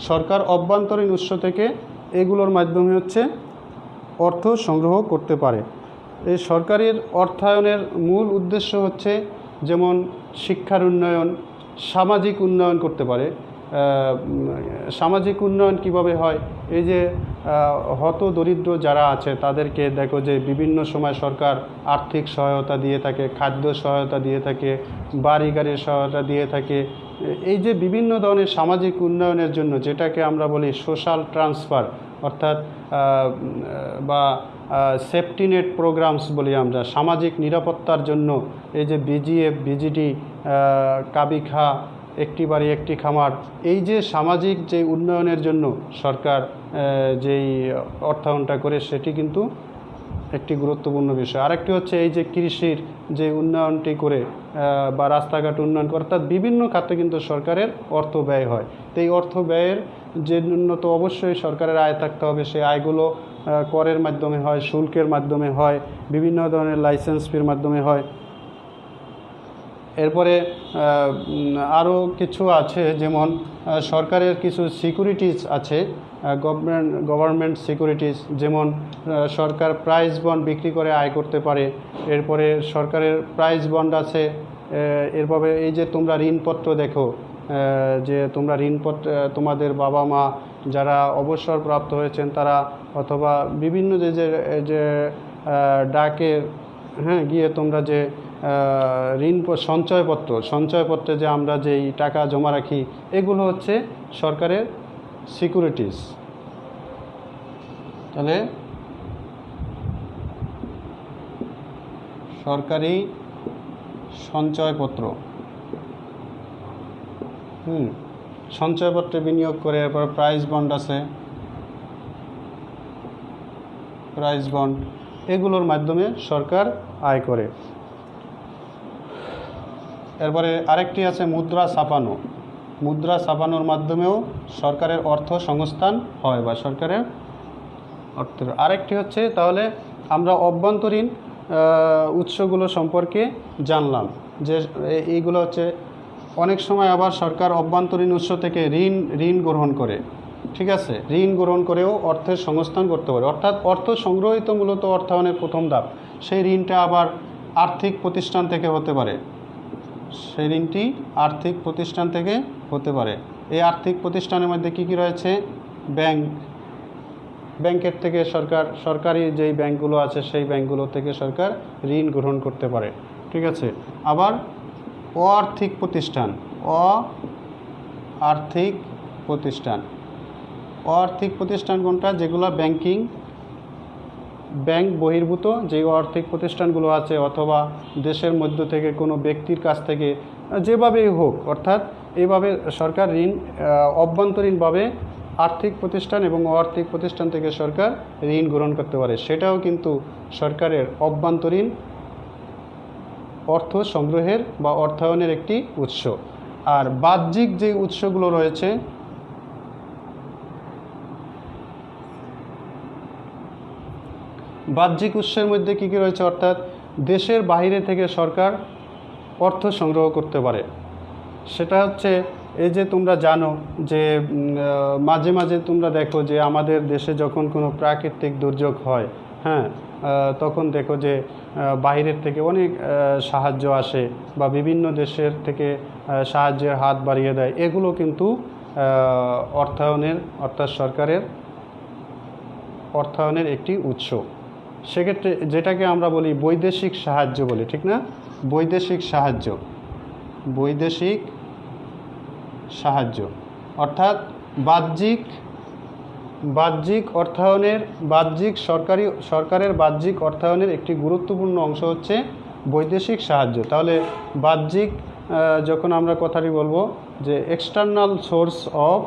সরকার অভ্যন্তরীণ উৎস থেকে এগুলোর মাধ্যমে হচ্ছে অর্থ সংগ্রহ করতে পারে। এই সরকারের অর্থায়নের মূল উদ্দেশ্য হচ্ছে যেমন শিক্ষার উন্নয়ন, সামাজিক উন্নয়ন করতে পারে। সামাজিক উন্নয়ন কিভাবে হয়? এই যে হত দরিদ্র যারা আছে তাদেরকে দেখো যে বিভিন্ন সময় সরকার আর্থিক সহায়তা দিয়ে থাকে, খাদ্য সহায়তা দিয়ে থাকে, বাড়ি গাড়ির সহায়তা দিয়ে থাকে। এই যে বিভিন্ন ধরনের সামাজিক উন্নয়নের জন্য যেটাকে আমরা বলি সোশ্যাল ট্রান্সফার, অর্থাৎ বা সেফটি নেট প্রোগ্রামস বলি আমরা, সামাজিক নিরাপত্তার জন্য এই যে বিজিএফ, বিজিডি, কাবিখা, একটি বাড়ি একটি খামার, এই যে সামাজিক যে উন্নয়নের জন্য সরকার যেই অর্থায়নটা করে সেটি কিন্তু একটি গুরুত্বপূর্ণ বিষয়। আরেকটি হচ্ছে এই যে কৃষির যে উন্নয়নটি করে বা রাস্তাঘাট উন্নয়ন করে, অর্থাৎ বিভিন্ন খাতে কিন্তু সরকারের অর্থ ব্যয় হয়। তো এই অর্থ ব্যয়ের জন্য তো অবশ্যই সরকারের আয় থাকতে হবে। সেই আয়গুলো করের মাধ্যমে হয়, শুল্কের মাধ্যমে হয়, বিভিন্ন ধরনের লাইসেন্স ফির মাধ্যমে হয়। এরপরে আরও কিছু আছে, যেমন সরকারের কিছু সিকিউরিটিজ আছে, গভর্নমেন্ট সিকিউরিটিজ, যেমন সরকার প্রাইজ বন্ড বিক্রি করে আয় করতে পারে। এরপরে সরকারের প্রাইজ বন্ড আছে। এরপরে এই যে তোমরা ঋণপত্র দেখো, যে তোমরা ঋণপত্র তোমাদের বাবা মা যারা অবসরপ্রাপ্ত হয়েছেন তারা, অথবা বিভিন্ন যে ডাকে গিয়ে তোমরা যে ঋণ সঞ্চয়পত্রে যে আমরা যেই টাকা জমা রাখি, এগুলো হচ্ছে সরকারের সিকিউরিটিজ। তাহলে সরকারি সঞ্চয়পত্র, সঞ্চয়পত্রে বিনিয়োগ করে। এরপর প্রাইজ বন্ড আছে, প্রাইজ বন্ড, এগুলোর মাধ্যমে সরকার আয় করে। এরপরে আরেকটি আছে মুদ্রা ছাপানো। মুদ্রা ছাপানোর মাধ্যমেও সরকারের অর্থ সংস্থান হয় বা সরকারের অর্থ। আরেকটি হচ্ছে, তাহলে আমরা অভ্যন্তরীণ উৎসগুলো সম্পর্কে জানলাম যে এইগুলো হচ্ছে, অনেক সময় আবার সরকার অভ্যন্তরীণ উৎস থেকে ঋণ গ্রহণ করে, ঠিক আছে, ঋণ গ্রহণ করেও অর্থের সংস্থান করতে পারে। অর্থাৎ অর্থ সংগ্রহিত মূলত অর্থায়নের প্রথম ধাপ। সেই ঋণটা আবার আর্থিক প্রতিষ্ঠান থেকে হতে পারে, সেই ঋণটি আর্থিক প্রতিষ্ঠান থেকে হতে পারে। এই আর্থিক প্রতিষ্ঠানের মধ্যে কী কী রয়েছে? ব্যাংক, ব্যাংকের থেকে সরকারি যেই ব্যাংকগুলো আছে সেই ব্যাংকগুলো থেকে সরকার ঋণ গ্রহণ করতে পারে, ঠিক আছে। আবার অআর্থিক প্রতিষ্ঠান, অআর্থিক প্রতিষ্ঠান, অআর্থিক প্রতিষ্ঠান কোনটা? যেগুলো ব্যাংক বহির্ভূত যে আর্থিক প্রতিষ্ঠানগুলো আছে, অথবা দেশের মধ্য থেকে কোনো ব্যক্তির কাছ থেকে যেভাবেই হোক, অর্থাৎ এইভাবে সরকার ঋণ অভ্যন্তরীণভাবে আর্থিক প্রতিষ্ঠান এবং অআর্থিক প্রতিষ্ঠান থেকে সরকার ঋণ গ্রহণ করতে পারে। সেটাও কিন্তু সরকারের অভ্যন্তরীণ অর্থ সংগ্রহের বা অর্থায়নের একটি উৎস। আর বাহ্যিক যে উৎসগুলো রয়েছে, বাহ্যিক উৎসের মধ্যে কী কী রয়েছে? অর্থাৎ দেশের বাইরে থেকে সরকার অর্থ সংগ্রহ করতে পারে। সেটা হচ্ছে এই যে তোমরা জানো যে মাঝে মাঝে তোমরা দেখো যে আমাদের দেশে যখন কোনো প্রাকৃতিক দুর্যোগ হয়, হ্যাঁ, তখন দেখো যে বাইরের থেকে অনেক সাহায্য আসে বা বিভিন্ন দেশের থেকে সাহায্যের হাত বাড়িয়ে দেয়। এগুলো কিন্তু অর্থায়নের, অর্থাৎ সরকারের অর্থায়নের একটি উৎস। সেক্ষেত্রে যেটাকে আমরা বলি বৈদেশিক সাহায্য বলি, ঠিক না? বৈদেশিক সাহায্য, বৈদেশিক সাহায্য অর্থাৎ বাহ্যিক অর্থায়নের, সরকারের বাহ্যিক অর্থায়নের একটি গুরুত্বপূর্ণ অংশ হচ্ছে বৈদেশিক সাহায্য। তাহলে বাহ্যিক যখন আমরা কথাটি বলবো যে external source of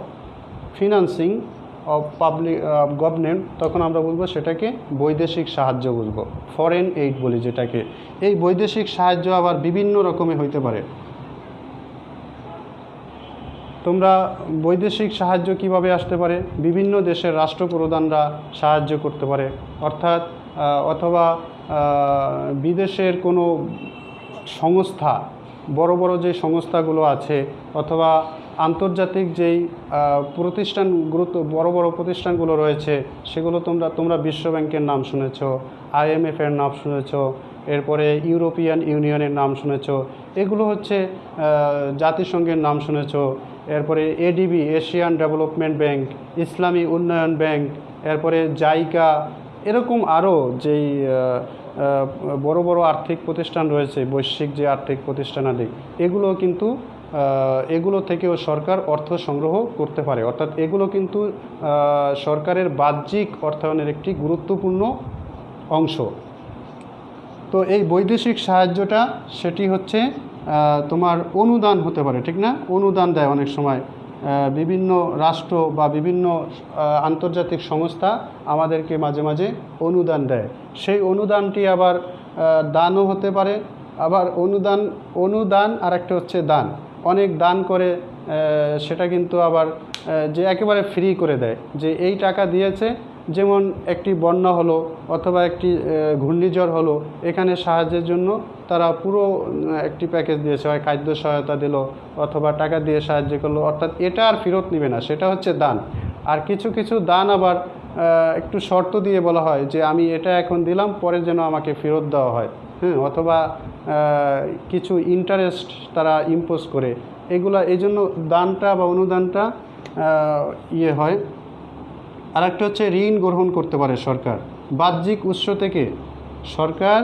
financing of public government, তখন আমরা বলবো সেটাকে বৈদেশিক সাহায্য বলবো, ফরেন এইড বলি যেটাকে। এই বৈদেশিক সাহায্য আবার বিভিন্ন রকমের হইতে পারে। তোমরা বৈদেশিক সাহায্য কিভাবে আসতে পারে? বিভিন্ন দেশের রাষ্ট্রপ্রধানরা সাহায্য করতে পারে, অর্থাৎ অথবা বিদেশের কোনো সংস্থা, বড় বড় যে সংস্থাগুলো আছে, অথবা আন্তর্জাতিক যেই প্রতিষ্ঠান, বড় বড় প্রতিষ্ঠানগুলো রয়েছে, সেগুলো তোমরা বিশ্বব্যাংকের নাম শুনেছ, IMF-এর নাম শুনেছ, এরপরে ইউরোপিয়ান ইউনিয়নের নাম শুনেছ, এগুলো হচ্ছে জাতিসংঘের নাম শুনেছ, এরপরে ADB, এশিয়ান ডেভেলপমেন্ট ব্যাংক, ইসলামী উন্নয়ন ব্যাংক, এরপরে জাইকা, এরকম আরও যেই বড় বড় আর্থিক প্রতিষ্ঠান রয়েছে, বৈশ্বিক যে আর্থিক প্রতিষ্ঠানাদি, এগুলো কিন্তু এগুলো থেকেও সরকার অর্থ সংগ্রহ করতে পারে। অর্থাৎ এগুলো কিন্তু সরকারের বাহ্যিক অর্থায়নের একটি গুরুত্বপূর্ণ অংশ। তো এই বৈদেশিক সাহায্যটা সেটি হচ্ছে তোমার অনুদান হতে পারে, ঠিক না? অনুদান দেয় অনেক সময় বিভিন্ন রাষ্ট্র বা বিভিন্ন আন্তর্জাতিক সংস্থা আমাদেরকে মাঝে মাঝে অনুদান দেয়। সেই অনুদানটি আবার দানও হতে পারে। আবার অনুদান আর একটা হচ্ছে দান। অনেক দান করে সেটা কিন্তু আবার যে একেবারে ফ্রি করে দেয়, যে এই টাকা দিয়েছে, যেমন একটি বন্যা হলো অথবা একটি ঘূর্ণিঝড় হলো, এখানে সাহায্যের জন্য তারা পুরো একটি প্যাকেজ দিয়েছে, হয় খাদ্য সহায়তা দিল অথবা টাকা দিয়ে সাহায্য করলো, অর্থাৎ এটা আর ফেরত নেবে না, সেটা হচ্ছে দান। আর কিছু কিছু দান আবার একটু শর্ত দিয়ে বলা হয় যে আমি এটা এখন দিলাম, পরে যেন আমাকে ফেরত দেওয়া হয়, হ্যাঁ, অথবা কিছু ইন্টারেস্ট তারা ইম্পোজ করে, এগুলা এই জন্য দানটা বা অনুদানটা হয়। আর একটা হচ্ছে ঋণ গ্রহণ করতে পারে সরকার বাহ্যিক উৎস থেকে। সরকার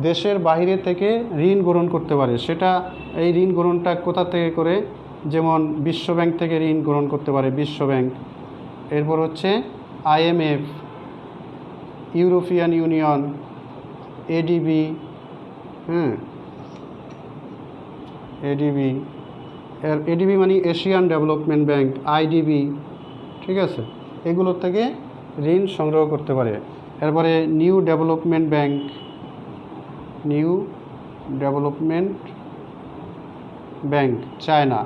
দেশের বাইরে থেকে ঋণ গ্রহণ করতে পারে। সেটা এই ঋণ গ্রহণটা কোথা থেকে করে? যেমন বিশ্বব্যাংক থেকে ঋণ গ্রহণ করতে পারে, বিশ্বব্যাংক। এরপর হচ্ছে IMF, ইউরোপিয়ান ইউনিয়ন, ADB, হ্যাঁ, ADB মানে এশিয়ান ডেভেলপমেন্ট ব্যাংক, IDB, ঠিক আছে, এগুলোর থেকে ঋণ সংগ্রহ করতে পারে। এরপরে নিউ ডেভেলপমেন্ট ব্যাংক, চায়না।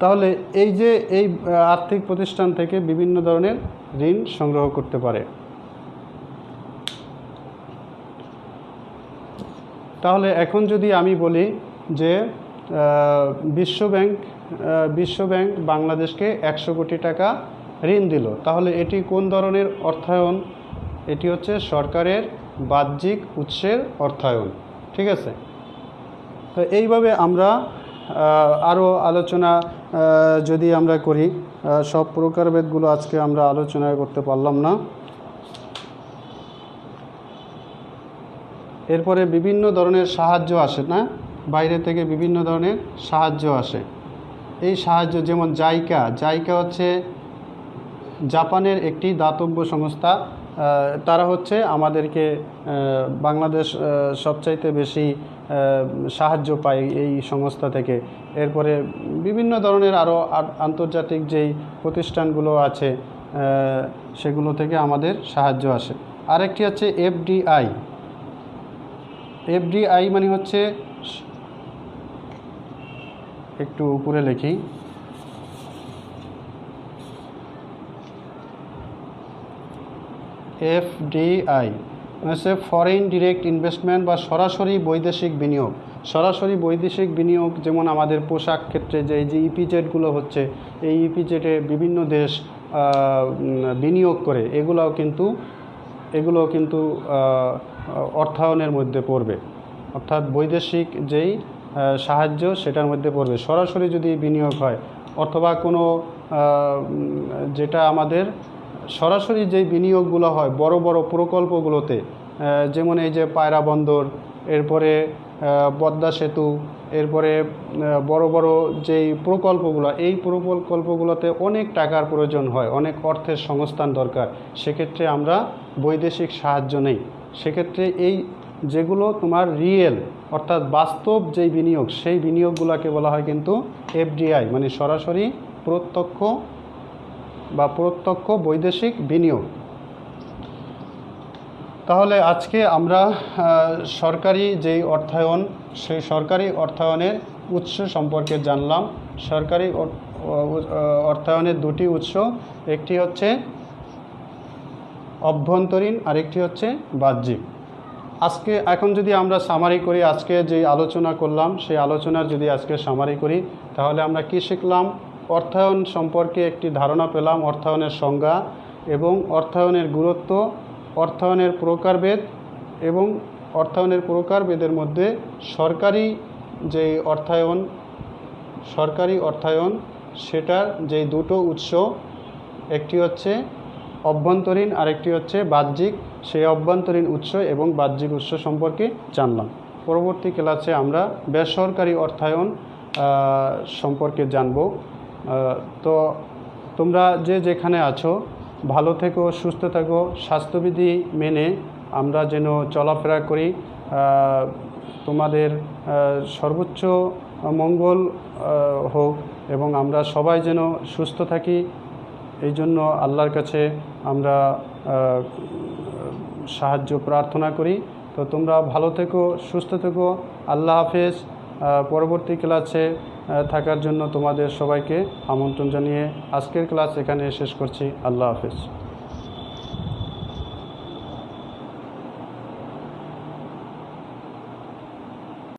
তাহলে এই যে এই আর্থিক প্রতিষ্ঠান থেকে বিভিন্ন ধরনের ঋণ সংগ্রহ করতে পারে। তাহলে এখন যদি আমি বলি যে বিশ্বব্যাংক বাংলাদেশকে 100 কোটি টাকা ঋণ দিল, তাহলে এটি কোন ধরনের অর্থায়ন? এটি হচ্ছে সরকারের বাহ্যিক উৎসের অর্থায়ন। ঠিক আছে, তো এইভাবে আমরা আরও আলোচনা যদি আমরা করি, সব প্রকারভেদগুলো আজকে আমরা আলোচনা করতে পারলাম না। এরপরে বিভিন্ন ধরনের সাহায্য আসে না, বাইরে থেকে বিভিন্ন ধরনের সাহায্য আসে। এই সাহায্য যেমন জাইকা হচ্ছে জাপানের একটি দাতব্য সংস্থা। তারা হচ্ছে আমাদেরকে বাংলাদেশ সবচাইতে বেশি সাহায্য পায় এই সংস্থা থেকে। এরপরে বিভিন্ন ধরনের আরও আন্তর্জাতিক যেই প্রতিষ্ঠানগুলো আছে সেগুলো থেকে আমাদের সাহায্য আসে। আরেকটি হচ্ছে এফডিআই মানে হচ্ছে, একটু উপরে লিখি, এফডিআই হচ্ছে ফরেন ডিরেক্ট ইনভেস্টমেন্ট বা সরাসরি বৈদেশিক বিনিয়োগ। সরাসরি বৈদেশিক বিনিয়োগ যেমন আমাদের পোশাক ক্ষেত্রে যে ইপিজেডগুলো হচ্ছে, এই ইপিজেডে বিভিন্ন দেশ বিনিয়োগ করে, এগুলো কিন্তু অর্থায়নের মধ্যে পড়বে, অর্থাৎ বৈদেশিক যেই সাহায্য সেটার মধ্যে পড়বে। সরাসরি যদি বিনিয়োগ হয় অথবা কোনো যেটা আমাদের সরাসরি যেই বিনিয়োগগুলো হয় বড় বড় প্রকল্পগুলোতে, যেমন এই যে পায়রা বন্দর, এরপরে পদ্মা সেতু, এরপরে বড় বড় যেই প্রকল্পগুলো, এই প্রকল্পগুলোতে অনেক টাকার প্রয়োজন হয়, অনেক অর্থের সংস্থান দরকার। সেক্ষেত্রে আমরা বৈদেশিক সাহায্য নেই। সেক্ষেত্রে এই যেগুলো তোমার রিয়েল অর্থাৎ বাস্তব যেই বিনিয়োগ, সেই বিনিয়োগগুলোকে বলা হয় কিন্তু এফডিআই, মানে সরাসরি প্রত্যক্ষ বৈদেশিক বিনিয়োগ। তাহলে আজকে আমরা সরকারি যেই অর্থায়ন, সেই সরকারি অর্থায়নের উৎস সম্পর্কে জানলাম। সরকারি অর্থায়নের দুটি উৎস, একটি হচ্ছে অভ্যন্তরীণ, আরেকটি হচ্ছে বাহ্যিক। এখন যদি আমরা সামারি করি, আজকে যে আলোচনা করলাম সেই আলোচনার যদি আজকে সামারি করি, তাহলে আমরা কি শিখলাম? অর্থায়ন সম্পর্কে একটি ধারণা পেলাম, অর্থায়নের সংজ্ঞা এবং অর্থায়নের গুরুত্ব, অর্থায়নের প্রকারভেদ এবং অর্থায়নের প্রকারভেদের মধ্যে সরকারি অর্থায়ন সেটার যে দুটো উৎস, একটি হচ্ছে অভ্যন্তরীণ আরেকটি হচ্ছে বাহ্যিক, সেই অভ্যন্তরীণ উৎস এবং বাহ্যিক উৎস সম্পর্কে জানলাম। পরবর্তী ক্লাসে আমরা বেসরকারি অর্থায়ন সম্পর্কে জানব। তো তোমরা যে যেখানে আছো ভালো থেকো, সুস্থ থাকো, স্বাস্থ্যবিধি মেনে আমরা যেন চলাফেরা করি, তোমাদের সর্বোচ্চ মঙ্গল হোক এবং আমরা সবাই যেন সুস্থ থাকি, এই জন্য আল্লাহর কাছে আমরা সাহায্য প্রার্থনা করি। তো তোমরা ভালো থেকো, সুস্থ থেকো, আল্লাহ হাফেজ। পরবর্তী ক্লাসে থাকার জন্য তোমাদের সবাইকে আমন্ত্রণ জানিয়ে আজকের ক্লাস এখানে শেষ করছি। আল্লাহ হাফেজ।